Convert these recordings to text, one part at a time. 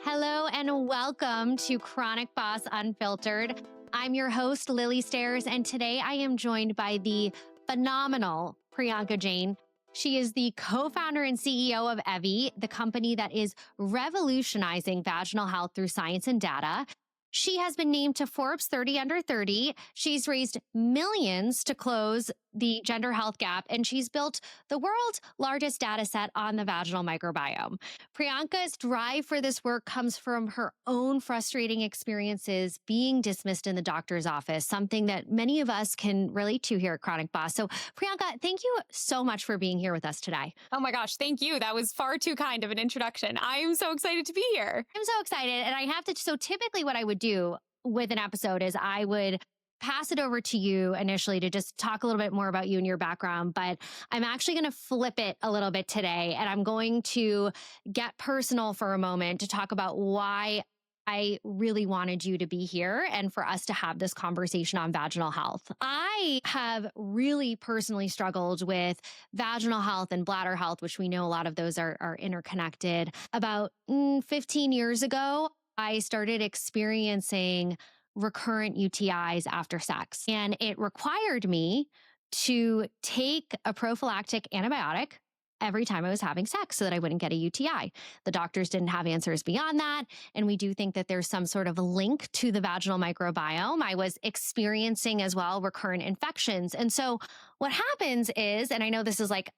Hello and welcome to Chronic Boss Unfiltered. I'm your host, Lilly Stairs, and today I am joined by the phenomenal Priyanka Jain. She is the co-founder and CEO of Evvy, the company that is revolutionizing vaginal health through science and data. She has been named to Forbes 30 Under 30. She's raised millions to close the gender health gap, and she's built the world's largest data set on the vaginal microbiome. Priyanka's drive for this work comes from her own frustrating experiences being dismissed in the doctor's office, something that many of us can relate to here at Chronic Boss. So, Priyanka, thank you so much for being here with us today. Oh my gosh, thank you. That was far too kind of an introduction. I'm so excited to be here. I'm so excited. And I have to, so typically what I would do with an episode is I would pass it over to you initially to just talk a little bit more about you and your background, but I'm actually going to flip it a little bit today. And I'm going to get personal for a moment to talk about why I really wanted you to be here and for us to have this conversation on vaginal health. I have really personally struggled with vaginal health and bladder health, which we know a lot of those are interconnected. About 15 years ago, I started experiencing recurrent UTIs after sex, and it required me to take a prophylactic antibiotic every time I was having sex so that I wouldn't get a UTI. The doctors didn't have answers beyond that. And we do think that there's some sort of link to the vaginal microbiome. I was experiencing as well recurrent infections. And so what happens is, and I know this is like,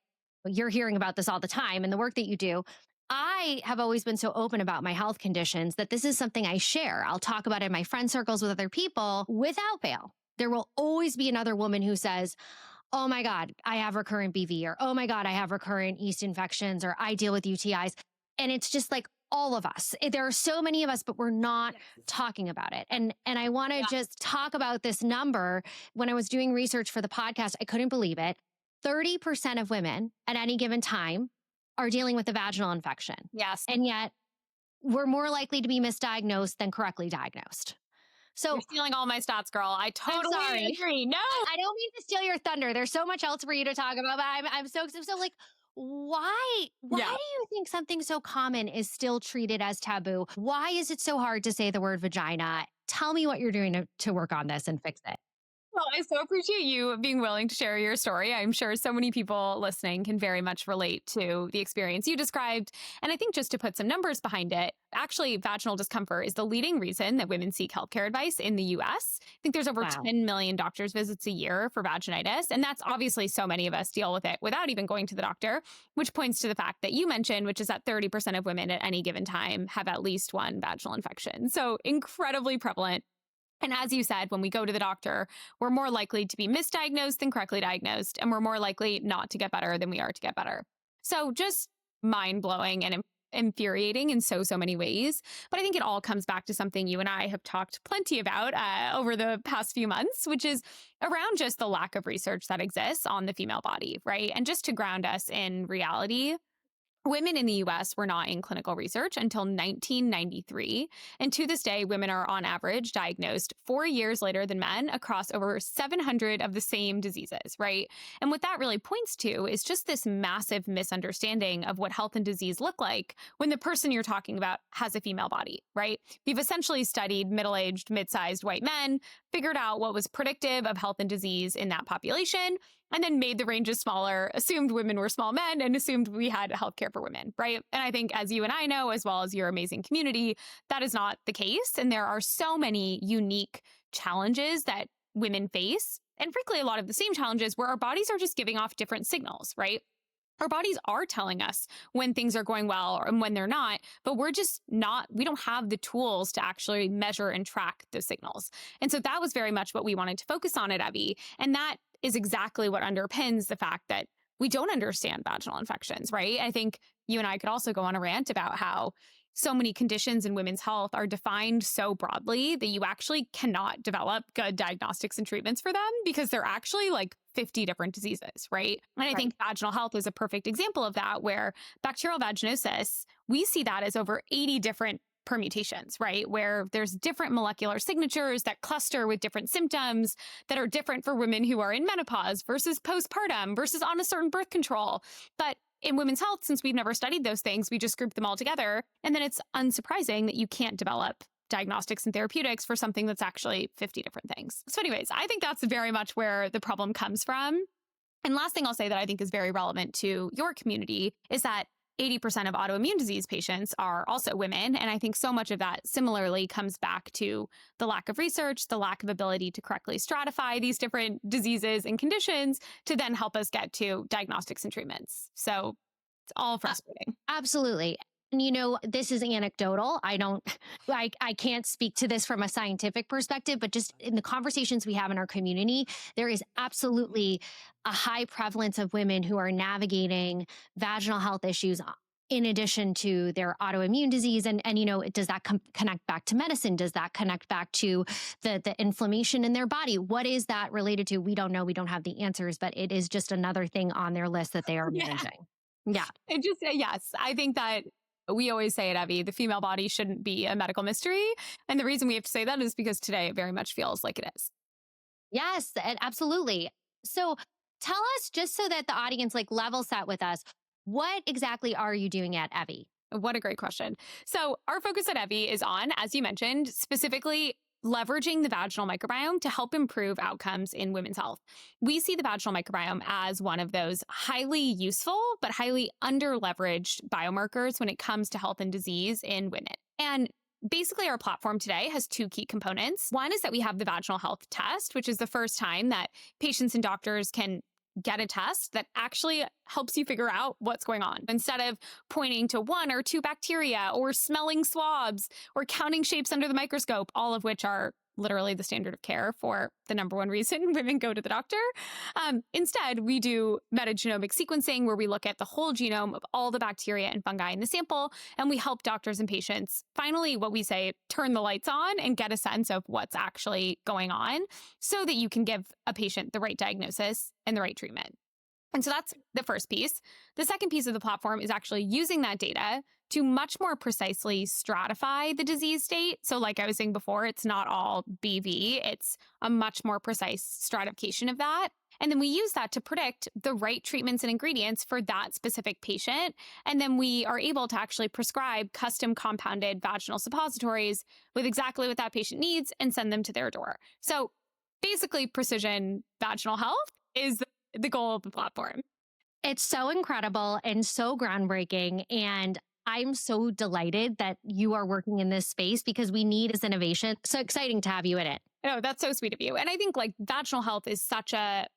you're hearing about this all the time in the work that you do, I have always been so open about my health conditions that this is something I share. I'll talk about it in my friend circles with other people without fail. There will always be another woman who says, oh my God, I have recurrent BV, or oh my God, I have recurrent yeast infections, or I deal with UTIs. And it's just like all of us. There are so many of us, but we're not talking about it. And I want to just talk about this number. When I was doing research for the podcast, I couldn't believe it. 30% of women at any given time are dealing with a vaginal infection. Yes. And yet we're more likely to be misdiagnosed than correctly diagnosed. So you're stealing all my stats, girl. I totally agree. No, I don't mean to steal your thunder. There's so much else for you to talk about, but I'm so like, why do you think something so common is still treated as taboo? Why is it so hard to say the word vagina? Tell me what you're doing to work on this and fix it. Well, I so appreciate you being willing to share your story. I'm sure so many people listening can very much relate to the experience you described. And I think just to put some numbers behind it, actually, vaginal discomfort is the leading reason that women seek healthcare advice in the US. I think there's over 10 million doctor's visits a year for vaginitis. And that's obviously so many of us deal with it without even going to the doctor, which points to the fact that you mentioned, which is that 30% of women at any given time have at least one vaginal infection. So incredibly prevalent. And as you said, when we go to the doctor, we're more likely to be misdiagnosed than correctly diagnosed, and we're more likely not to get better than we are to get better. So just mind-blowing and infuriating in so many ways. But I think it all comes back to something you and I have talked plenty about over the past few months, which is around just the lack of research that exists on the female body, right? And just to ground us in reality, women in the US were not in clinical research until 1993. And to this day, women are on average diagnosed 4 years later than men across over 700 of the same diseases, right? And what that really points to is just this massive misunderstanding of what health and disease look like when the person you're talking about has a female body, right? We've essentially studied middle-aged, mid-sized white men, figured out what was predictive of health and disease in that population, and then made the ranges smaller, assumed women were small men, and assumed we had healthcare for women, right? And I think as you and I know, as well as your amazing community, that is not the case. And there are so many unique challenges that women face, and frankly, a lot of the same challenges where our bodies are just giving off different signals, right? Our bodies are telling us when things are going well and when they're not, but we're just not, we don't have the tools to actually measure and track those signals. And so that was very much what we wanted to focus on at Evvy. And that is exactly what underpins the fact that we don't understand vaginal infections, right? I think you and I could also go on a rant about how so many conditions in women's health are defined so broadly that you actually cannot develop good diagnostics and treatments for them because they're actually like 50 different diseases, right? And I think vaginal health is a perfect example of that, where bacterial vaginosis, we see that as over 80 different permutations, right? Where there's different molecular signatures that cluster with different symptoms that are different for women who are in menopause versus postpartum versus on a certain birth control. But in women's health, since we've never studied those things, we just group them all together. And then it's unsurprising that you can't develop diagnostics and therapeutics for something that's actually 50 different things. So anyways, I think that's very much where the problem comes from. And last thing I'll say that I think is very relevant to your community is that 80% of autoimmune disease patients are also women. And I think so much of that similarly comes back to the lack of research, the lack of ability to correctly stratify these different diseases and conditions to then help us get to diagnostics and treatments. So it's all frustrating. Absolutely. And this is anecdotal. I can't speak to this from a scientific perspective, but just in the conversations we have in our community, there is absolutely a high prevalence of women who are navigating vaginal health issues in addition to their autoimmune disease. And does that connect back to medicine? Does that connect back to the inflammation in their body? What is that related to? We don't know. We don't have the answers, but it is just another thing on their list that they are managing. Yeah. It just, yes, I think that we always say at Evvy, the female body shouldn't be a medical mystery. And the reason we have to say that is because today it very much feels like it is. Yes, absolutely. So tell us, just so that the audience level set with us, what exactly are you doing at Evvy? What a great question. So our focus at Evvy is on, as you mentioned, specifically leveraging the vaginal microbiome to help improve outcomes in women's health. We see the vaginal microbiome as one of those highly useful but highly under-leveraged biomarkers when it comes to health and disease in women. And basically, our platform today has two key components. One is that we have the vaginal health test, which is the first time that patients and doctors can get a test that actually helps you figure out what's going on. Instead of pointing to one or two bacteria or smelling swabs or counting shapes under the microscope, all of which are literally the standard of care for the number one reason women go to the doctor. Instead, we do metagenomic sequencing where we look at the whole genome of all the bacteria and fungi in the sample, and we help doctors and patients finally, what we say, turn the lights on and get a sense of what's actually going on so that you can give a patient the right diagnosis and the right treatment. And so that's the first piece. The second piece of the platform is actually using that data to much more precisely stratify the disease state. So like I was saying before, it's not all BV, it's a much more precise stratification of that. And then we use that to predict the right treatments and ingredients for that specific patient. And then we are able to actually prescribe custom compounded vaginal suppositories with exactly what that patient needs and send them to their door. So basically, precision vaginal health is the goal of the platform. It's so incredible and so groundbreaking. And I'm so delighted that you are working in this space because we need this innovation. So exciting to have you in it. Oh, that's so sweet of you. And I think vaginal health is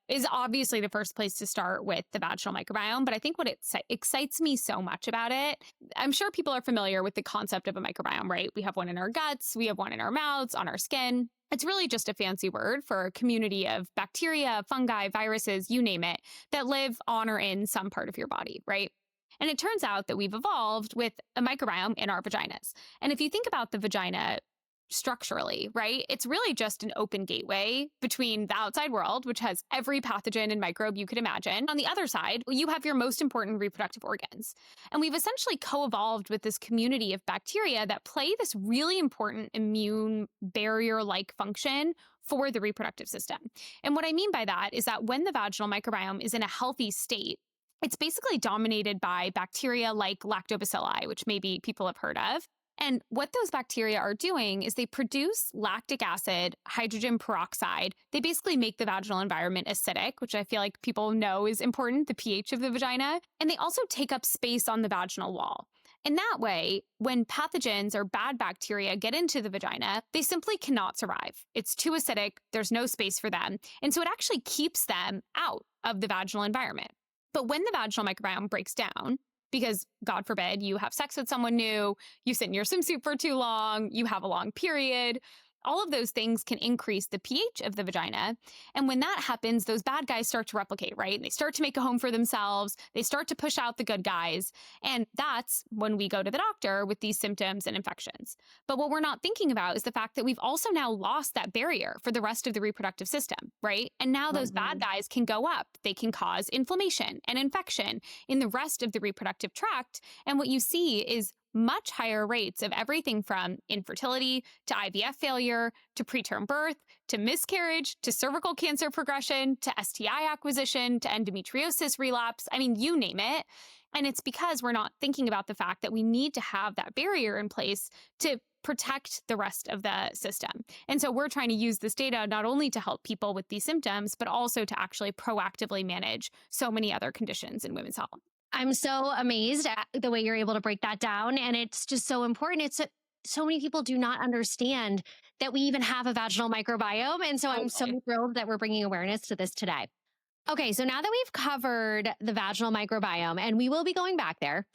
is obviously the first place to start with the vaginal microbiome. But I think what excites me so much about it, I'm sure people are familiar with the concept of a microbiome, right? We have one in our guts, we have one in our mouths, on our skin. It's really just a fancy word for a community of bacteria, fungi, viruses, you name it, that live on or in some part of your body, right? And it turns out that we've evolved with a microbiome in our vaginas. And if you think about the vagina structurally, right, it's really just an open gateway between the outside world, which has every pathogen and microbe you could imagine. On the other side, you have your most important reproductive organs. And we've essentially co-evolved with this community of bacteria that play this really important immune barrier-like function for the reproductive system. And what I mean by that is that when the vaginal microbiome is in a healthy state, it's basically dominated by bacteria like lactobacilli, which maybe people have heard of. And what those bacteria are doing is they produce lactic acid, hydrogen peroxide. They basically make the vaginal environment acidic, which I feel like people know is important, the pH of the vagina. And they also take up space on the vaginal wall. And that way, when pathogens or bad bacteria get into the vagina, they simply cannot survive. It's too acidic, there's no space for them. And so it actually keeps them out of the vaginal environment. But when the vaginal microbiome breaks down, because God forbid you have sex with someone new, you sit in your swimsuit for too long, you have a long period, all of those things can increase the pH of the vagina. And when that happens, those bad guys start to replicate, right? And they start to make a home for themselves. They start to push out the good guys. And that's when we go to the doctor with these symptoms and infections. But what we're not thinking about is the fact that we've also now lost that barrier for the rest of the reproductive system, right? And now those bad guys can go up. They can cause inflammation and infection in the rest of the reproductive tract. And what you see is much higher rates of everything from infertility to IVF failure to preterm birth to miscarriage to cervical cancer progression to STI acquisition to endometriosis relapse. I mean, you name it. And it's because we're not thinking about the fact that we need to have that barrier in place to protect the rest of the system. And so we're trying to use this data not only to help people with these symptoms, but also to actually proactively manage so many other conditions in women's health. I'm so amazed at the way you're able to break that down. And it's just so important. So many people do not understand that we even have a vaginal microbiome. And so I'm so Totally. thrilled that we're bringing awareness to this today. Okay, so now that we've covered the vaginal microbiome, and we will be going back there,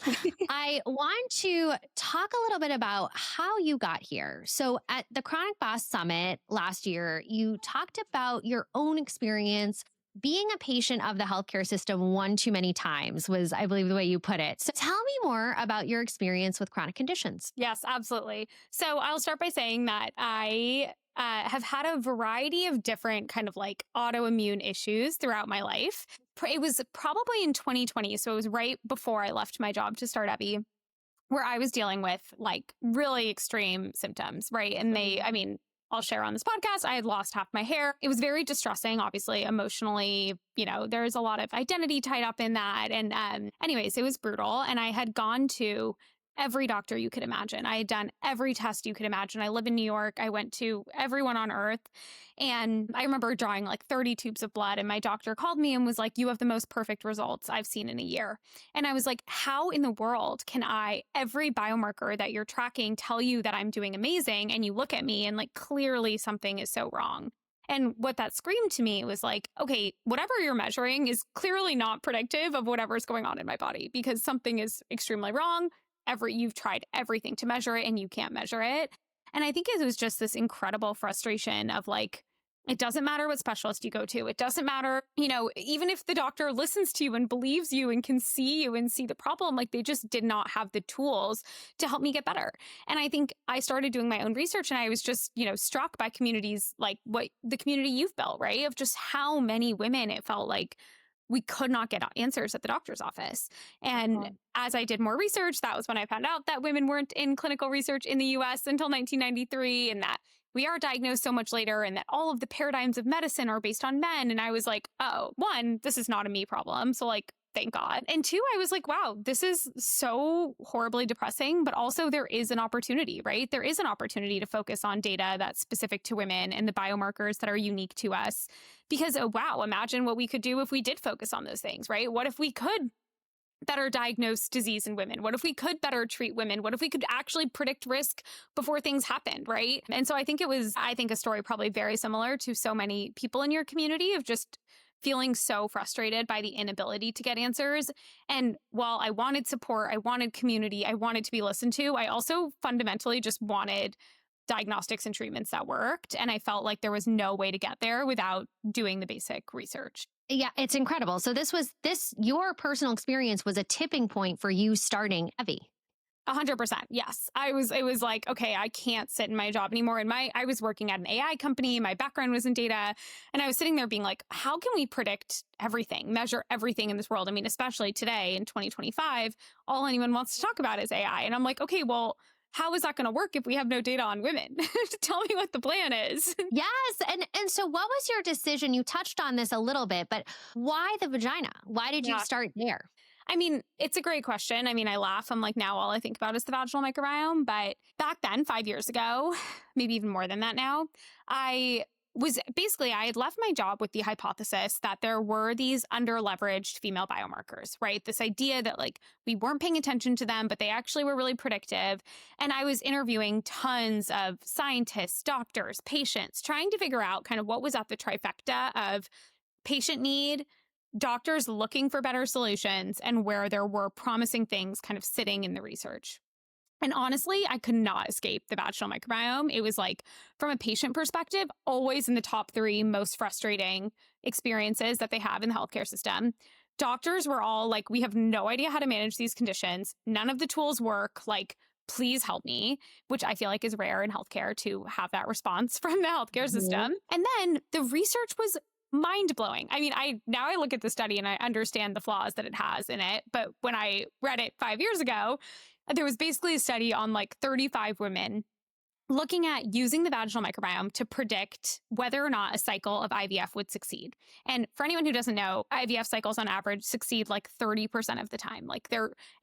I want to talk a little bit about how you got here. So, at the Chronic Boss Summit last year, you talked about your own experience being a patient of the healthcare system one too many times, was, I believe, the way you put it. So, tell me more about your experience with chronic conditions. Yes, absolutely. So I'll start by saying that I have had a variety of different kind of like autoimmune issues throughout my life. It was probably in 2020. So it was right before I left my job to start Evvy, where I was dealing with like really extreme symptoms, right? And I mean, I'll share on this podcast, I had lost half my hair. It was very distressing, obviously, emotionally. There's a lot of identity tied up in that. And anyways, it was brutal. And I had gone to every doctor you could imagine. I had done every test you could imagine. I live in New York. I went to everyone on earth. And I remember drawing like 30 tubes of blood. And my doctor called me and was like, "You have the most perfect results I've seen in a year." And I was like, how in the world can every biomarker that you're tracking tell you that I'm doing amazing? And you look at me and like, clearly something is so wrong. And what that screamed to me was like, okay, whatever you're measuring is clearly not predictive of whatever's going on in my body because something is extremely wrong. You've tried everything to measure it and you can't measure it. And I think it was just this incredible frustration of like, it doesn't matter what specialist you go to. It doesn't matter, even if the doctor listens to you and believes you and can see you and see the problem, like they just did not have the tools to help me get better. And I think I started doing my own research and I was just, struck by communities like what the community you've built, right? Of just how many women it felt like we could not get answers at the doctor's office. And as I did more research, that was when I found out that women weren't in clinical research in the US until 1993 and that we are diagnosed so much later and that all of the paradigms of medicine are based on men. And I was like, oh, one, this is not a me problem. So like, thank God. And two, I was like, wow, this is so horribly depressing, but also there is an opportunity, right? There is an opportunity to focus on data that's specific to women and the biomarkers that are unique to us. Because, oh, wow, imagine what we could do if we did focus on those things, right? What if we could better diagnose disease in women? What if we could better treat women? What if we could actually predict risk before things happened, right? And so I think a story probably very similar to so many people in your community of just feeling so frustrated by the inability to get answers. And while I wanted support, I wanted community, I wanted to be listened to, I also fundamentally just wanted diagnostics and treatments that worked. And I felt like there was no way to get there without doing the basic research. Yeah, it's incredible. So your personal experience was a tipping point for you starting Evvy. 100%. Yes. It was like, okay, I can't sit in my job anymore. And I was working at an AI company. My background was in data. And I was sitting there being like, how can we predict everything, measure everything in this world? I mean, especially today in 2025, all anyone wants to talk about is AI. And I'm like, okay, well, how is that going to work if we have no data on women? Tell me what the plan is. Yes. And so what was your decision? You touched on this a little bit, but why the vagina? Why did you Yeah. start there? I mean, it's a great question. I mean, I laugh. I'm like, now all I think about is the vaginal microbiome. But back then, 5 years ago, maybe even more than that now, I had left my job with the hypothesis that there were these underleveraged female biomarkers, right? This idea that like we weren't paying attention to them, but they actually were really predictive. And I was interviewing tons of scientists, doctors, patients, trying to figure out kind of what was at the trifecta of patient need, doctors looking for better solutions, and where there were promising things kind of sitting in the research. And honestly, I could not escape the vaginal microbiome. It was like, from a patient perspective, always in the top 3 most frustrating experiences that they have in the healthcare system. Doctors were all like, we have no idea how to manage these conditions. None of the tools work. Like, please help me, which I feel like is rare in healthcare to have that response from the healthcare system. And then the research was mind blowing. I mean, now I look at the study and I understand the flaws that it has in it. But when I read it 5 years ago, there was basically a study on like 35 women looking at using the vaginal microbiome to predict whether or not a cycle of IVF would succeed. And for anyone who doesn't know, IVF cycles on average succeed like 30% of the time. Like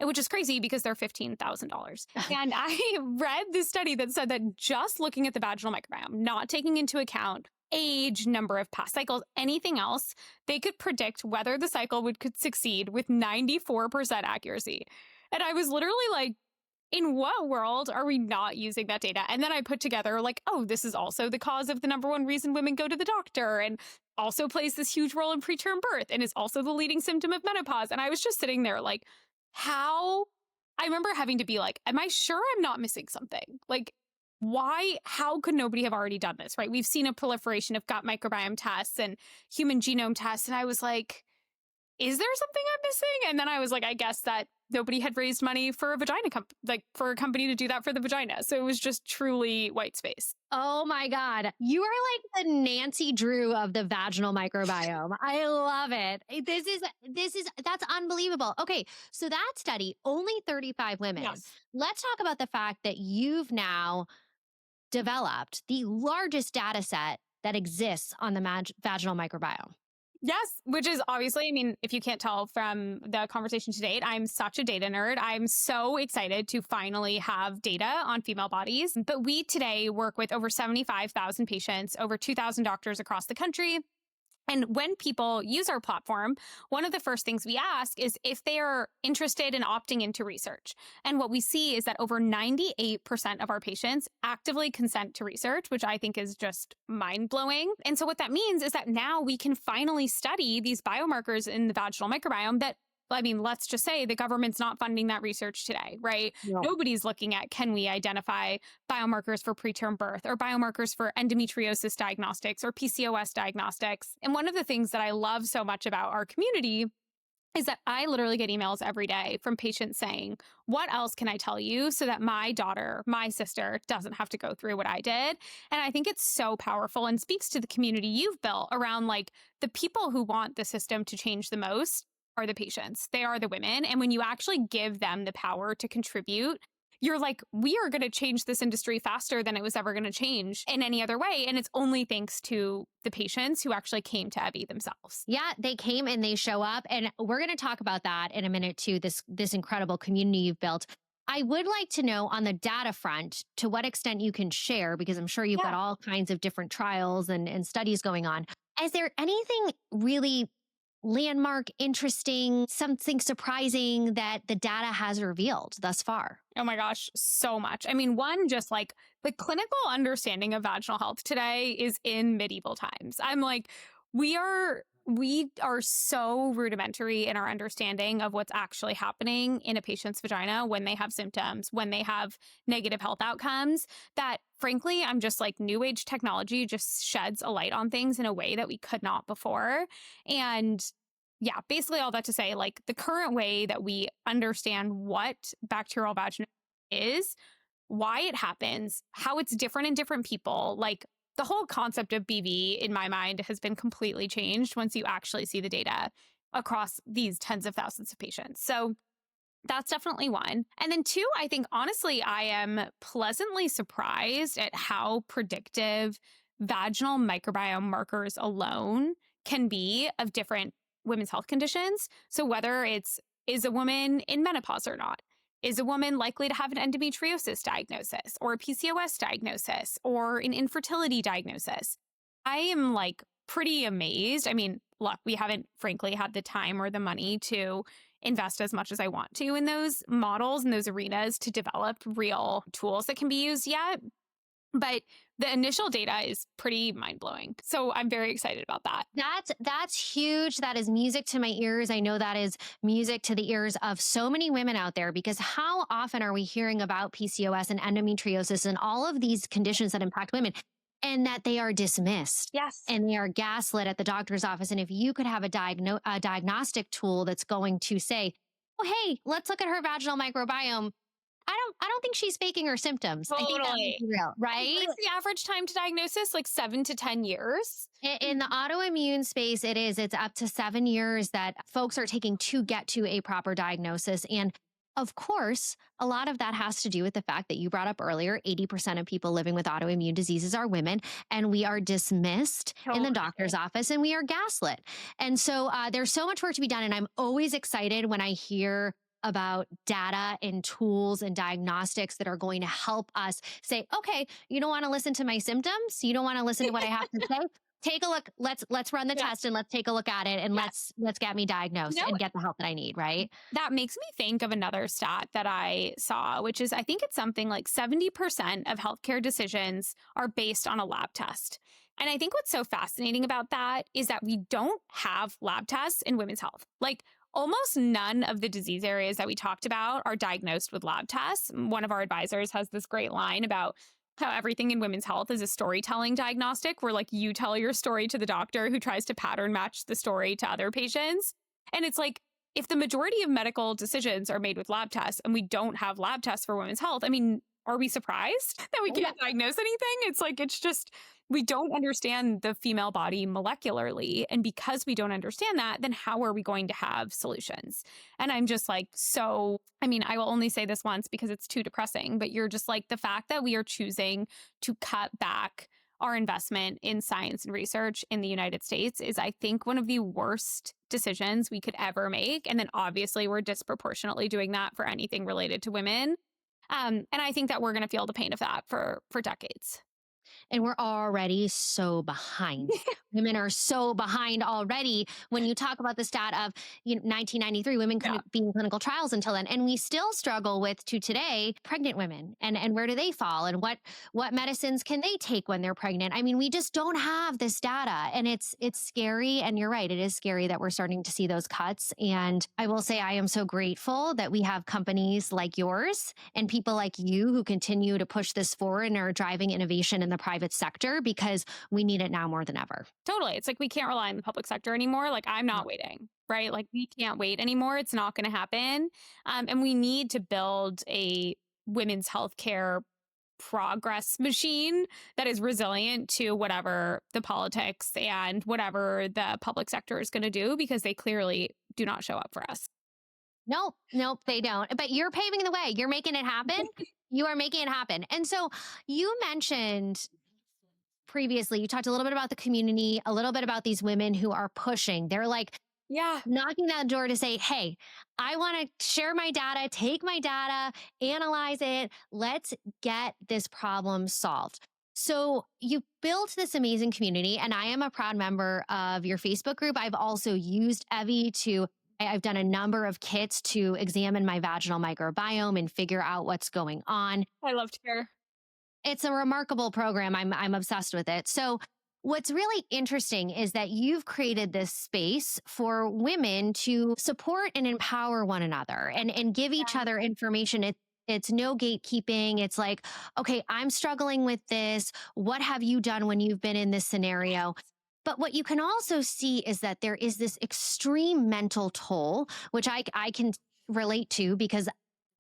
which is crazy because they're $15,000. And I read this study that said that just looking at the vaginal microbiome, not taking into account age, number of past cycles, anything else, they could predict whether the cycle could succeed with 94% accuracy. And I was literally like, in what world are we not using that data? And then I put together like, oh, this is also the cause of the number one reason women go to the doctor, and also plays this huge role in preterm birth, and is also the leading symptom of menopause. And I was just sitting there like, how? I remember having to be like, am I sure I'm not missing something? Like, why? How could nobody have already done this, right? We've seen a proliferation of gut microbiome tests and human genome tests. And I was like, is there something I'm missing? And then I was like, I guess that nobody had raised money for a for a company to do that for the vagina. So it was just truly white space. Oh my God. You are like the Nancy Drew of the vaginal microbiome. I love it. That's unbelievable. Okay. So that study, only 35 women. Yes. Let's talk about the fact that you've now developed the largest data set that exists on the vaginal microbiome. Yes, which is obviously, I mean, if you can't tell from the conversation to date, I'm such a data nerd. I'm so excited to finally have data on female bodies. But we today work with over 75,000 patients, over 2,000 doctors across the country. And when people use our platform, one of the first things we ask is if they are interested in opting into research. And what we see is that over 98% of our patients actively consent to research, which I think is just mind-blowing. And so what that means is that now we can finally study these biomarkers in the vaginal microbiome that, I mean, let's just say the government's not funding that research today, right? No. Nobody's looking at, can we identify biomarkers for preterm birth or biomarkers for endometriosis diagnostics or PCOS diagnostics? And one of the things that I love so much about our community is that I literally get emails every day from patients saying, what else can I tell you so that my daughter, my sister doesn't have to go through what I did? And I think it's so powerful and speaks to the community you've built around like the people who want the system to change the most are the patients. They are the women. And when you actually give them the power to contribute, you're like, we are going to change this industry faster than it was ever going to change in any other way. And it's only thanks to the patients who actually came to Evvy themselves. Yeah, they came and they show up. And we're going to talk about that in a minute too, this incredible community you've built. I would like to know on the data front, to what extent you can share, because I'm sure you've got all kinds of different trials and studies going on. Is there anything really landmark, interesting, something surprising that the data has revealed thus far? Oh my gosh, so much. I mean, one, just like the clinical understanding of vaginal health today is in medieval times. I'm like, we are so rudimentary in our understanding of what's actually happening in a patient's vagina when they have symptoms, when they have negative health outcomes, that frankly, I'm just like, new age technology just sheds a light on things in a way that we could not before. And yeah, basically all that to say, like, the current way that we understand what bacterial vagina is, why it happens, how it's different in different people, like the whole concept of BV in my mind has been completely changed once you actually see the data across these tens of thousands of patients. So that's definitely one. And then two, I think honestly, I am pleasantly surprised at how predictive vaginal microbiome markers alone can be of different women's health conditions. So whether is a woman in menopause or not, is a woman likely to have an endometriosis diagnosis or a PCOS diagnosis or an infertility diagnosis? I am like pretty amazed. I mean, look, we haven't frankly had the time or the money to invest as much as I want to in those models and those arenas to develop real tools that can be used yet. But the initial data is pretty mind-blowing. So I'm very excited about that. That's huge. That is music to my ears. I know that is music to the ears of so many women out there, because how often are we hearing about PCOS and endometriosis and all of these conditions that impact women, and that they are dismissed? Yes. And they are gaslit at the doctor's office. And if you could have a diagnostic tool that's going to say, oh, hey, let's look at her vaginal microbiome, I don't think she's faking her symptoms. I think that might Totally. be real, right? What is the average time to diagnosis? Like 7 to 10 years? In the autoimmune space, it's up to 7 years that folks are taking to get to a proper diagnosis. And Of course, a lot of that has to do with the fact that you brought up earlier 80% of people living with autoimmune diseases are women, and we are dismissed in the doctor's Totally. office and we are gaslit. And so there's so much work to be done. And I'm always excited when I hear about data and tools and diagnostics that are going to help us say, okay, you don't want to listen to my symptoms, you don't want to listen to what I have to say. Take a look. Let's run the Yeah. test and let's take a look at it and Yeah. let's get me diagnosed No, and get the help that I need, right? that makes me think of another stat that I saw, which is I think it's something like 70% of healthcare decisions are based on a lab test. And I think what's so fascinating about that is that we don't have lab tests in women's health. Like almost none of the disease areas that we talked about are diagnosed with lab tests. One of our advisors has this great line about how everything in women's health is a storytelling diagnostic, where like you tell your story to the doctor who tries to pattern match the story to other patients. And it's like, if the majority of medical decisions are made with lab tests and we don't have lab tests for women's health, I mean, are we surprised that we Yeah. can't diagnose anything? It's like, it's just, we don't understand the female body molecularly. And because we don't understand that, then how are we going to have solutions? And I'm just like, so, I mean, I will only say this once because it's too depressing, but you're just like, the fact that we are choosing to cut back our investment in science and research in the United States is, I think, one of the worst decisions we could ever make. And then obviously, we're disproportionately doing that for anything related to women. And I think that we're going to feel the pain of that for decades. And we're already so behind. Women are so behind already. When you talk about the stat of 1993, women Yeah. couldn't be in clinical trials until then, and we still struggle with to today pregnant women and where do they fall and what medicines can they take when they're pregnant. I mean, we just don't have this data, and it's scary. And you're right, it is scary that we're starting to see those cuts. And I will say I am so grateful that we have companies like yours and people like you who continue to push this forward and are driving innovation in the private sector because we need it now more than ever. Totally. It's like we can't rely on the public sector anymore. Like, I'm No. not waiting, right? Like, we can't wait anymore. It's not going to happen. And we need to build a women's healthcare progress machine that is resilient to whatever the politics and whatever the public sector is going to do, because they clearly do not show up for us. Nope, nope, they don't. But you're paving the way. You're making it happen. You are making it happen. And so you mentioned previously, you talked a little bit about the community, a little bit about these women who are pushing. They're like Yeah. knocking that door to say, hey, I want to share my data, take my data, analyze it. Let's get this problem solved. So you built this amazing community, and I am a proud member of your Facebook group. I've also used Evvy to I've done a number of kits to examine my vaginal microbiome and figure out what's going on. I love to hear. It's a remarkable program. I'm obsessed with it. So what's really interesting is that you've created this space for women to support and empower one another and give each Yeah. other information. It's no gatekeeping. It's like, okay, I'm struggling with this. What have you done when you've been in this scenario? But what you can also see is that there is this extreme mental toll, which I can relate to because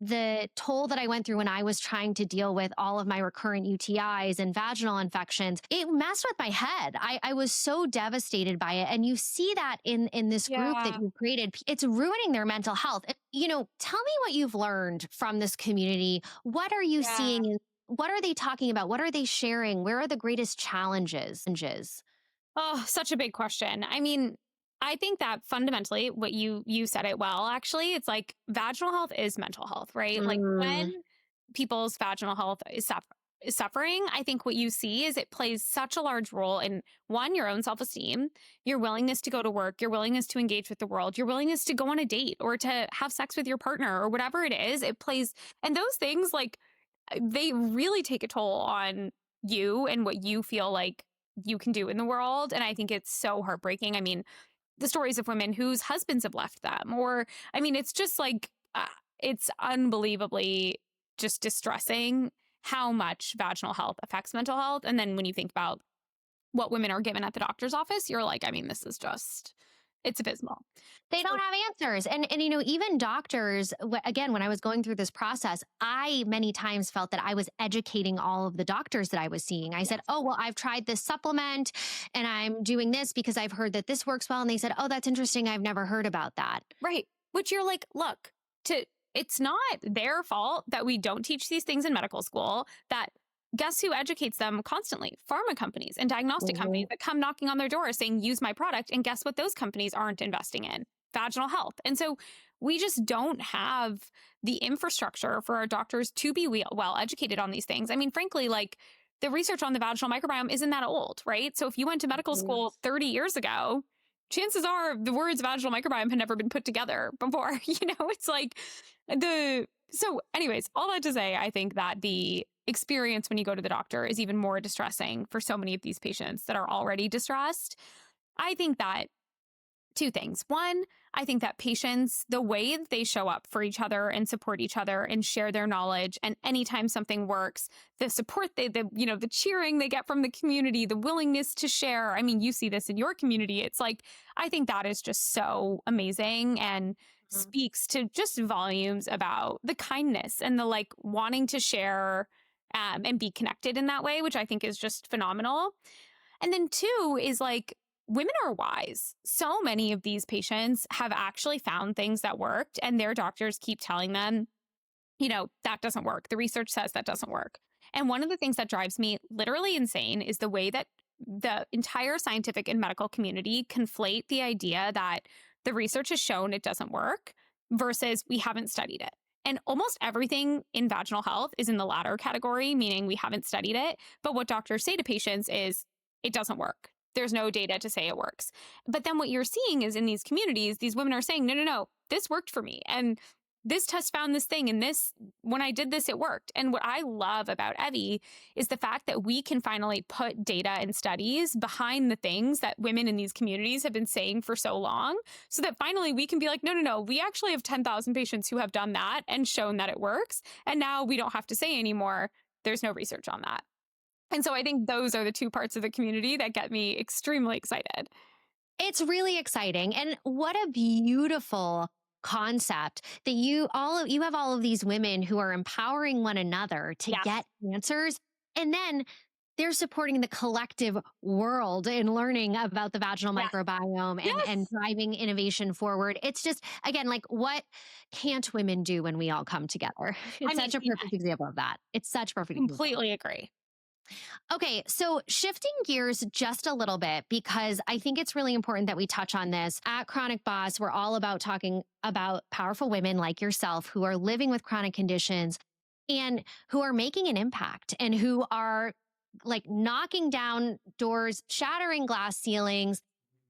the toll that I went through when I was trying to deal with all of my recurrent UTIs and vaginal infections, it messed with my head. I was so devastated by it. And you see that in this group that Yeah. you've created. It's ruining their mental health. Tell me what you've learned from this community. What are you Yeah. seeing? What are they talking about? What are they sharing? Where are the greatest challenges? Oh, such a big question. I mean, I think that fundamentally what you said it well, actually. It's like vaginal health is mental health, right? Like when Mm, people's vaginal health is suffering, I think what you see is it plays such a large role in one, your own self-esteem, your willingness to go to work, your willingness to engage with the world, your willingness to go on a date or to have sex with your partner or whatever it is. It plays, and those things like they really take a toll on you and what you feel like you can do in the world. And I think it's so heartbreaking. I mean, the stories of women whose husbands have left them, or, I mean, it's just like, it's unbelievably just distressing how much vaginal health affects mental health. And then when you think about what women are given at the doctor's office, you're like, I mean, this is just, it's abysmal. they So, don't have answers. And even doctors, again, when I was going through this process, I many times felt that I was educating all of the doctors that I was seeing. I said, yes. oh, well, I've tried this supplement and I'm doing this because I've heard that this works well. And they said, oh, that's interesting. I've never heard about that. Right. Which you're like, look, to it's not their fault that we don't teach these things in medical school, that guess who educates them constantly? Pharma companies and diagnostic companies Mhm. that come knocking on their door saying, use my product. And guess what those companies aren't investing in? Vaginal health. And so we just don't have the infrastructure for our doctors to be well educated on these things. I mean, frankly, like the research on the vaginal microbiome isn't that old, right? So if you went to medical school 30 years ago, chances are the words vaginal microbiome had never been put together before. It's like anyways, all that to say, I think that the experience when you go to the doctor is even more distressing for so many of these patients that are already distressed. I think that two things. One, I think that patients, the way that they show up for each other and support each other and share their knowledge, and anytime something works, the support the cheering they get from the community, the willingness to share. I mean, you see this in your community. It's like, I think that is just so amazing and Mhm. speaks to just volumes about the kindness and the like wanting to share and be connected in that way, which I think is just phenomenal. And then two is like, women are wise. So many of these patients have actually found things that worked, and their doctors keep telling them, that doesn't work. The research says that doesn't work. And one of the things that drives me literally insane is the way that the entire scientific and medical community conflate the idea that the research has shown it doesn't work versus we haven't studied it. And almost everything in vaginal health is in the latter category, meaning we haven't studied it. But what doctors say to patients is it doesn't work. There's no data to say it works. But then what you're seeing is in these communities, these women are saying, no, no, no, this worked for me. And this test found this thing, and this, when I did this, it worked. And what I love about Evvy is the fact that we can finally put data and studies behind the things that women in these communities have been saying for so long, so that finally we can be like, no, no, no, we actually have 10,000 patients who have done that and shown that it works. And now we don't have to say anymore, there's no research on that. And so I think those are the two parts of the community that get me extremely excited. It's really exciting. And what a beautiful concept that you have all of these women who are empowering one another to Yes. get answers. And then they're supporting the collective world in learning about the vaginal Yes. microbiome and Yes. driving innovation forward. It's just, again, like, what can't women do when we all come together? I It's mean, such a perfect example of that. It's such a perfect example. completely agree. Okay, so shifting gears just a little bit, because I think it's really important that we touch on this. At Chronic Boss, we're all about talking about powerful women like yourself who are living with chronic conditions and who are making an impact and who are like knocking down doors, shattering glass ceilings.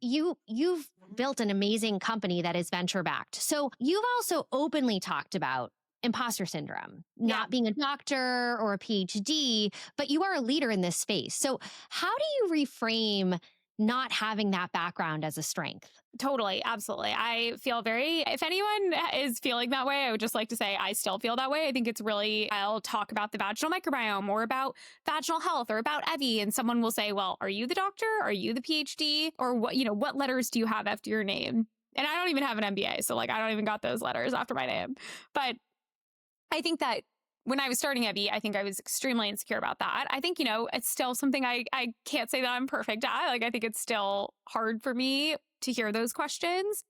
You've built an amazing company that is venture backed. So you've also openly talked about imposter syndrome, Yeah. not being a doctor or a PhD, but you are a leader in this space. So, how do you reframe not having that background as a strength? Totally. Absolutely. I feel if anyone is feeling that way, I would just like to say I still feel that way. I think it's really, I'll talk about the vaginal microbiome or about vaginal health or about Evvy, and someone will say, well, are you the doctor? Are you the PhD? Or what letters do you have after your name? And I don't even have an MBA. So, like, I don't even got those letters after my name. But I think that when I was starting Evvy, I think I was extremely insecure about that. I think, it's still something I can't say that I'm perfect at. Like, I think it's still hard for me to hear those questions,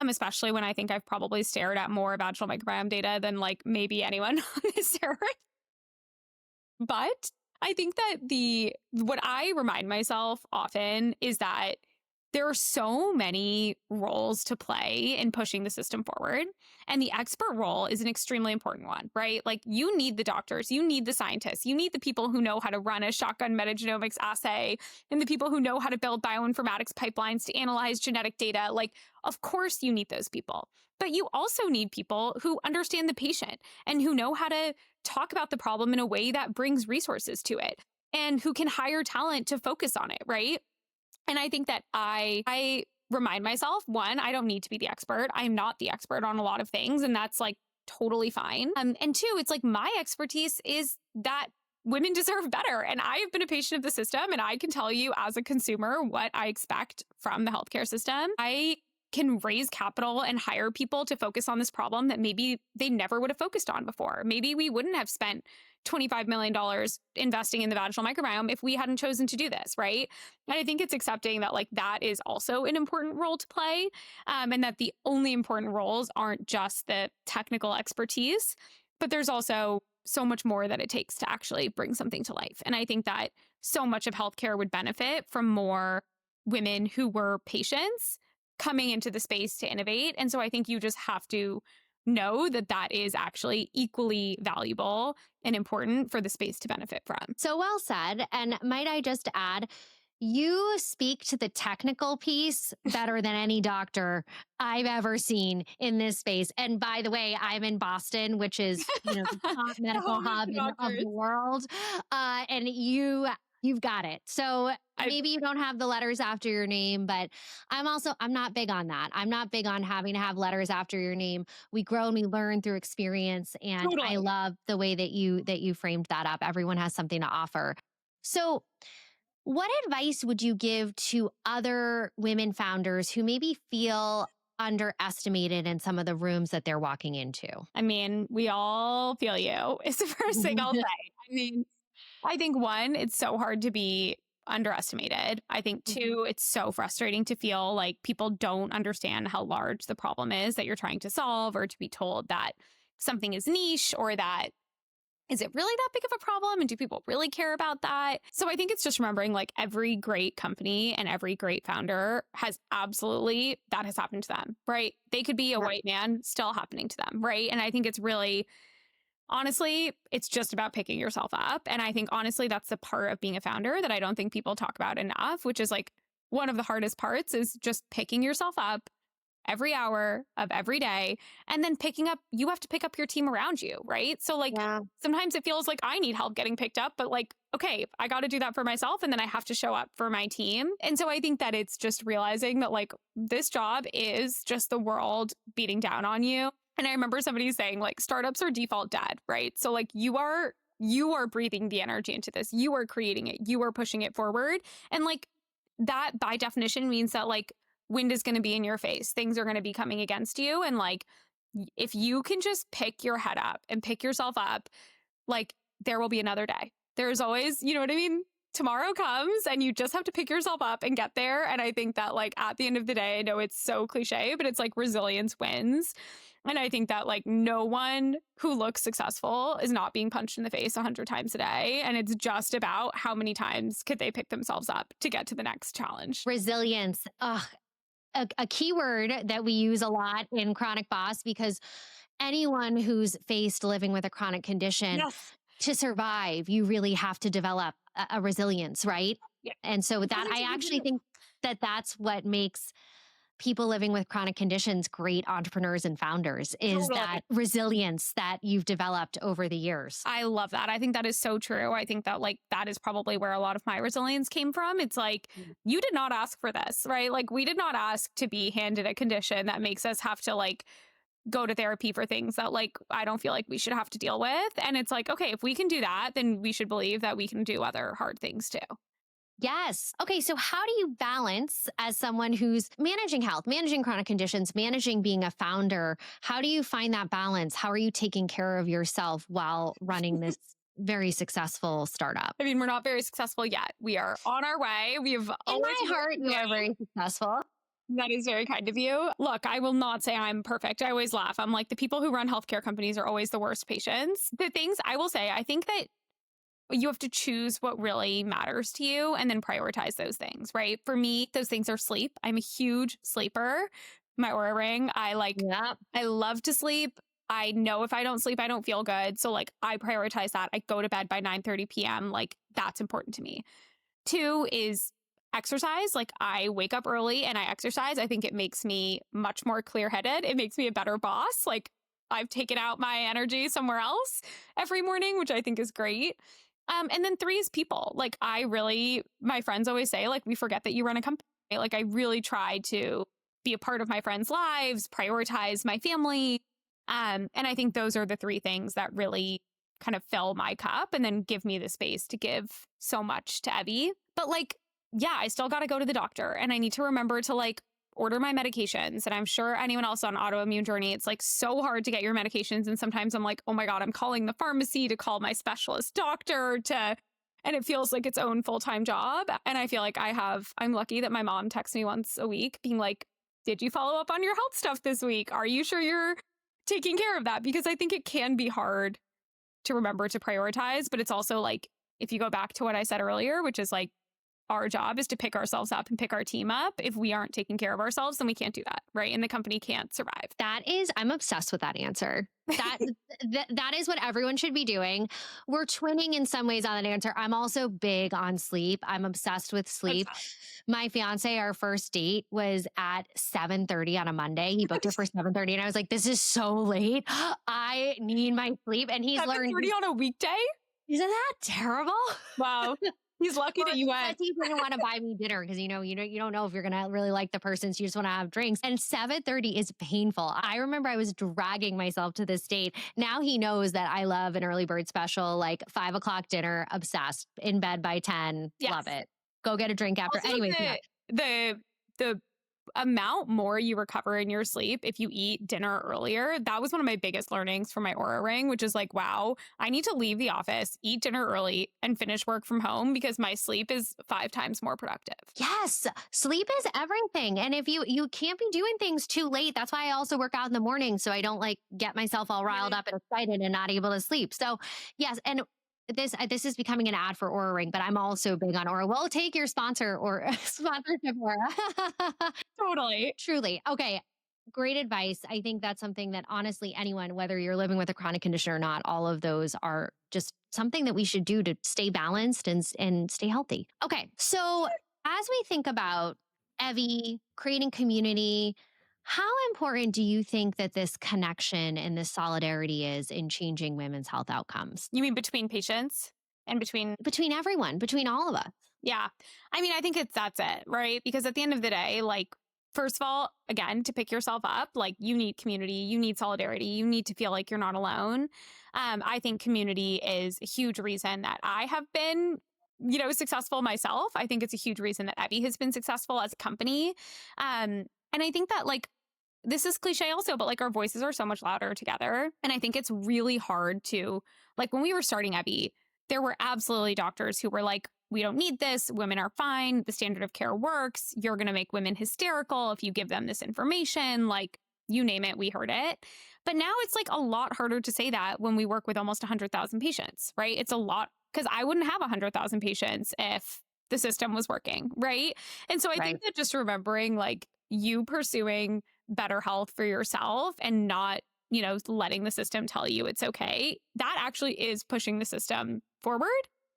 especially when I think I've probably stared at more vaginal microbiome data than like maybe anyone on this earth. But I think that what I remind myself often is that there are so many roles to play in pushing the system forward. And the expert role is an extremely important one, right? Like, you need the doctors, you need the scientists, you need the people who know how to run a shotgun metagenomics assay, and the people who know how to build bioinformatics pipelines to analyze genetic data. Like, of course, you need those people. But you also need people who understand the patient and who know how to talk about the problem in a way that brings resources to it, and who can hire talent to focus on it, right? And I think that I remind myself, one, I don't need to be the expert. I'm not the expert on a lot of things, and that's like totally fine. And two, it's like my expertise is that women deserve better. And I have been a patient of the system, and I can tell you as a consumer what I expect from the healthcare system. I can raise capital and hire people to focus on this problem that maybe they never would have focused on before. Maybe we wouldn't have spent $25 million investing in the vaginal microbiome if we hadn't chosen to do this, right? And I think it's accepting that like that is also an important role to play, and that the only important roles aren't just the technical expertise, but there's also so much more that it takes to actually bring something to life. And I think that so much of healthcare would benefit from more women who were patients coming into the space to innovate. And so I think you just have to know that that is actually equally valuable and important for the space to benefit from. So well said. And might I just add, you speak to the technical piece better than any doctor I've ever seen in this space. And by the way, I'm in Boston, which is, the top medical home of hub the of doctors. the world. And you've got it. So maybe you don't have the letters after your name, but I'm not big on that. I'm not big on having to have letters after your name. We grow and we learn through experience. And I Totally. love the way that you framed that up. Everyone has something to offer. So what advice would you give to other women founders who maybe feel underestimated in some of the rooms that they're walking into? I mean, we all feel you, is the first thing I'll say. I mean, I think one, it's so hard to be underestimated. I think two, it's so frustrating to feel like people don't understand how large the problem is that you're trying to solve, or to be told that something is niche, or that is it really that big of a problem? And do people really care about that? So I think it's just remembering like every great company and every great founder has absolutely, that has happened to them, right? They could be a white man, still happening to them, right? And I think it's really, honestly, it's just about picking yourself up. And I think honestly, that's the part of being a founder that I don't think people talk about enough, which is like one of the hardest parts is just picking yourself up every hour of every day, and then you have to pick up your team around you, right? So like sometimes it feels like I need help getting picked up, but like, okay, I got to do that for myself, and then I have to show up for my team. And so I think that it's just realizing that like this job is just the world beating down on you. And I remember somebody saying like startups are default dead, right? So like you are breathing the energy into this. You are creating it. You are pushing it forward. And like that by definition means that like wind is going to be in your face. Things are going to be coming against you. And like, if you can just pick your head up and pick yourself up, like there will be another day. There's always, you know what I mean? Tomorrow comes and you just have to pick yourself up and get there. And I think that like at the end of the day, I know it's so cliche, but it's like resilience wins. And I think that like no one who looks successful is not being punched in the face 100 times a day. And it's just about how many times could they pick themselves up to get to the next challenge. Resilience. Ugh, a keyword that we use a lot in Chronic Boss, because anyone who's faced living with a chronic condition, Yes. to survive, you really have to develop a resilience, right? Yeah. And so that I actually think that that's what makes people living with chronic conditions great entrepreneurs and founders, is that resilience that you've developed over the years. I love that. I think that is so true. I think that like that is probably where a lot of my resilience came from. It's like you did not ask for this, right? Like we did not ask to be handed a condition that makes us have to like go to therapy for things that like I don't feel like we should have to deal with. And it's like, okay, if we can do that, then we should believe that we can do other hard things too. Yes. Okay. So how do you balance, as someone who's managing health, managing chronic conditions, managing being a founder? How do you find that balance? How are you taking care of yourself while running this very successful startup? I mean, we're not very successful yet. We are on our way. In my heart, you are very successful. That is very kind of you. Look, I will not say I'm perfect. I always laugh. I'm like, the people who run healthcare companies are always the worst patients. The things I will say, I think that you have to choose what really matters to you and then prioritize those things, right? For me, those things are sleep. I'm a huge sleeper. My Aura ring, I love to sleep. I know if I don't sleep, I don't feel good. So like I prioritize that. I go to bed by 9:30 p.m. Like that's important to me. Two is exercise. Like I wake up early and I exercise. I think it makes me much more clear-headed. It makes me a better boss. Like I've taken out my energy somewhere else every morning, which I think is great. And then three is people. Like my friends always say, like, we forget that you run a company. Like I really try to be a part of my friends' lives, prioritize my family. And I think those are the three things that really kind of fill my cup and then give me the space to give so much to Evvy. But like, yeah, I still got to go to the doctor and I need to remember to like order my medications. And I'm sure anyone else on autoimmune journey, it's like so hard to get your medications. And sometimes I'm like, oh my God, I'm calling the pharmacy to call my specialist doctor and it feels like its own full-time job. And I feel like I'm lucky that my mom texts me once a week being like, did you follow up on your health stuff this week? Are you sure you're taking care of that? Because I think it can be hard to remember to prioritize, but it's also like, if you go back to what I said earlier, which is like, our job is to pick ourselves up and pick our team up. If we aren't taking care of ourselves, then we can't do that, right? And the company can't survive. I'm obsessed with that answer. That is what everyone should be doing. We're twinning in some ways on that answer. I'm also big on sleep. I'm obsessed with sleep. My fiance, our first date was at 7:30 on a Monday. He booked it for 7:30 and I was like, this is so late. I need my sleep. And he's learned 7:30 on a weekday? Isn't that terrible? Wow. He's lucky that you went. He didn't want to buy me dinner because you don't know if you're gonna really like the person, so you just want to have drinks. And 7:30 is painful. I remember I was dragging myself to this date. Now he knows that I love an early bird special, like 5 o'clock dinner, obsessed, in bed by 10, love it. Go get a drink after. Also, Anyway, the amount more you recover in your sleep if you eat dinner earlier. That was one of my biggest learnings for my Aura ring, which is like, wow, I need to leave the office, eat dinner early, and finish work from home because my sleep is 5 times more productive. Yes, sleep is everything. And if you can't be doing things too late, that's why I also work out in the morning so I don't like get myself all riled up and excited and not able to sleep. So yes, and this is becoming an ad for Aura Ring, but I'm also big on Aura. We'll take your sponsor or sponsorship, Aura. Totally. Truly. Okay. Great advice. I think that's something that honestly, anyone, whether you're living with a chronic condition or not, all of those are just something that we should do to stay balanced and stay healthy. Okay. So as we think about Evvy, creating community, how important do you think that this connection and this solidarity is in changing women's health outcomes? You mean between patients and between everyone, between all of us? Yeah. I mean, I think that's it, right? Because at the end of the day, like, first of all, again, to pick yourself up, like you need community, you need solidarity, you need to feel like you're not alone. I think community is a huge reason that I have been successful myself. I think it's a huge reason that Evvy has been successful as a company. And I think that like, this is cliche also, but like our voices are so much louder together. And I think it's really hard to, like when we were starting Evvy, there were absolutely doctors who were like, we don't need this. Women are fine. The standard of care works. You're going to make women hysterical if you give them this information. Like you name it, we heard it. But now it's like a lot harder to say that when we work with almost 100,000 patients, right? It's a lot because I wouldn't have 100,000 patients if the system was working, right? And so I think that just remembering like you pursuing better health for yourself and not, letting the system tell you it's okay, that actually is pushing the system forward.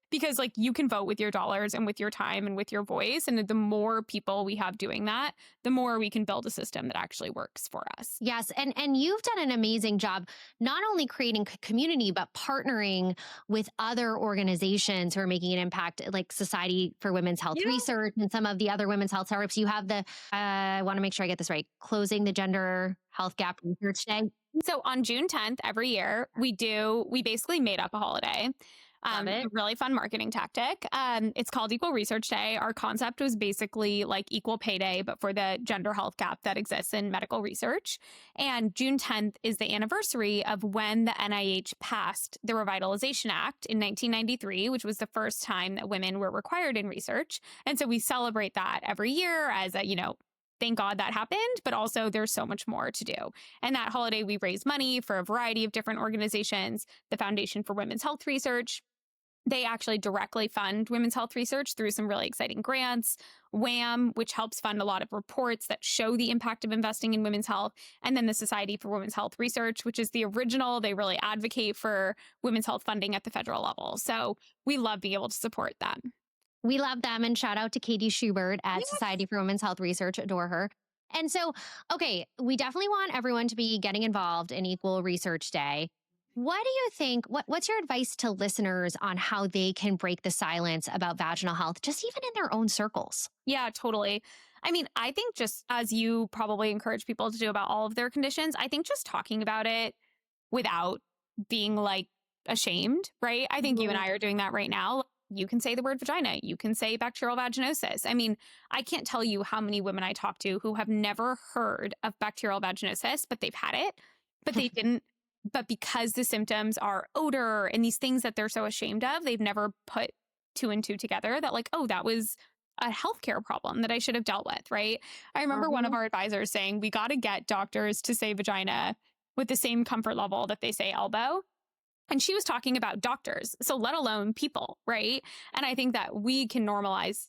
Because like you can vote with your dollars and with your time and with your voice. And the more people we have doing that, the more we can build a system that actually works for us. Yes. And you've done an amazing job, not only creating community, but partnering with other organizations who are making an impact, like Society for Women's Health Research and some of the other women's health startups. You have I want to make sure I get this right, Closing the Gender Health Gap Research Day. So on June 10th, every year, we basically made up a holiday. A really fun marketing tactic. It's called Equal Research Day. Our concept was basically like equal pay day, but for the gender health gap that exists in medical research. And June 10th is the anniversary of when the NIH passed the Revitalization Act in 1993, which was the first time that women were required in research. And so we celebrate that every year as thank God that happened, but also there's so much more to do. And that holiday, we raise money for a variety of different organizations. The Foundation for Women's Health Research, they actually directly fund women's health research through some really exciting grants. WHAM, which helps fund a lot of reports that show the impact of investing in women's health. And then the Society for Women's Health Research, which is the original. They really advocate for women's health funding at the federal level. So we love being able to support them. We love them. And shout out to Katie Schubert at Society for Women's Health Research. Adore her. And so, okay, we definitely want everyone to be getting involved in Equal Research Day. What do you think? What's your advice to listeners on how they can break the silence about vaginal health, just even in their own circles? Yeah, totally. I mean, I think just as you probably encourage people to do about all of their conditions, I think just talking about it without being like ashamed, right? I think you and I are doing that right now. you can say the word vagina, you can say bacterial vaginosis. I mean, I can't tell you how many women I talk to who have never heard of bacterial vaginosis, but they've had it, but they didn't. But because the symptoms are odor and these things that they're so ashamed of, they've never put two and two together that, like, oh, that was a healthcare problem that I should have dealt with, right? I remember one of Mhm. our advisors saying, we got to get doctors to say vagina with the same comfort level that they say elbow. And she was talking about doctors, so let alone people, right? And I think that we can normalize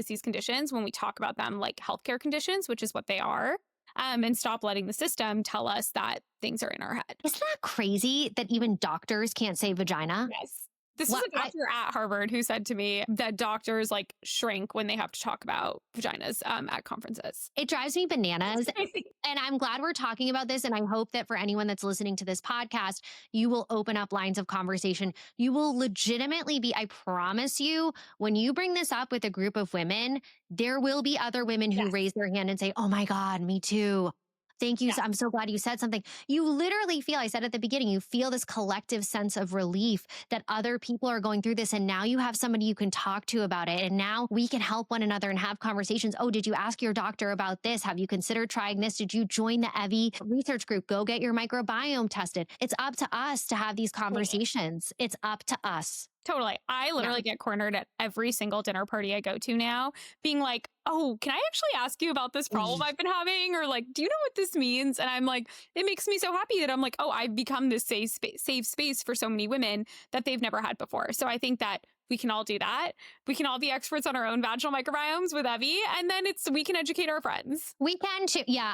these conditions when we talk about them like healthcare conditions, which is what they are, and stop letting the system tell us that things are in our head. Isn't that crazy that even doctors can't say vagina? Yes. This is What a doctor at Harvard who said to me that doctors like shrink when they have to talk about vaginas at conferences. it drives me bananas. It's crazy. And I'm glad we're talking about this. And I hope that for anyone that's listening to this podcast, you will open up lines of conversation. You will legitimately be, I promise you, when you bring this up with a group of women, there will be other women who Yes. raise their hand and say, oh my God, me too. Thank you. Yes. I'm so glad you said something. You literally feel, I said at the beginning, you feel this collective sense of relief that other people are going through this. And now you have somebody you can talk to about it. And now we can help one another and have conversations. Oh, did you ask your doctor about this? Have you considered trying this? Did you join the Evvy research group? Go get your microbiome tested. It's up to us to have these Totally. conversations. It's up to us. Totally. I Yeah. literally get cornered at every single dinner party I go to now, being like, oh, can I actually ask you about this problem I've been having? Or like, do you know what this means? And I'm like, it makes me so happy that I'm like, oh, I've become this safe space for so many women that they've never had before. So I think that we can all do that. We can all be experts on our own vaginal microbiomes with Evvy, and then we can educate our friends. We can too. Yeah,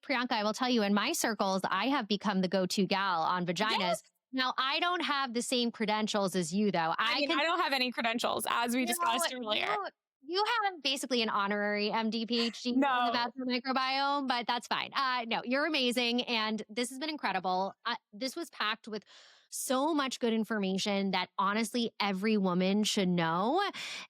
Priyanka, I will tell you, in my circles, I have become the go-to gal on vaginas. Yes. Now, I don't have the same credentials as you, though. I I mean, could, I don't have any credentials, as we you know, discussed you earlier. you have basically an honorary MD, PhD in the No. vaginal microbiome, but that's fine. No, you're amazing, and this has been incredible. This was packed with so much good information that honestly every woman should know.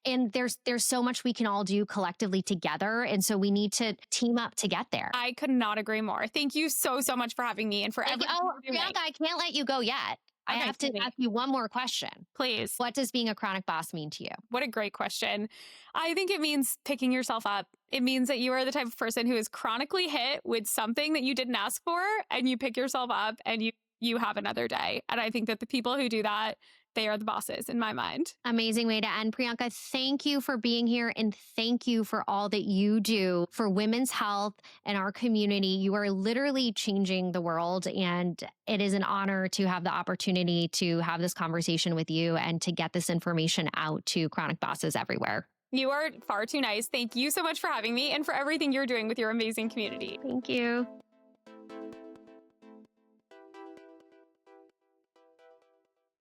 And there's so much we can all do collectively together, and so we need to team up to get there. I could not agree more. Thank you so, so much for having me and for Thank you. everything Oh, you're doing. Priyanka, I can't let you go yet. I Okay, have to tell me. ask you one more question. Please. What does being a chronic boss mean to you? What a great question. I think it means picking yourself up. It means that you are the type of person who is chronically hit with something that you didn't ask for, and you pick yourself up and you have another day. And I think that the people who do that, they are the bosses in my mind. Amazing way to end. Priyanka, thank you for being here and thank you for all that you do for women's health and our community. You are literally changing the world, and it is an honor to have the opportunity to have this conversation with you and to get this information out to chronic bosses everywhere. You are far too nice. Thank you so much for having me and for everything you're doing with your amazing community. Thank you.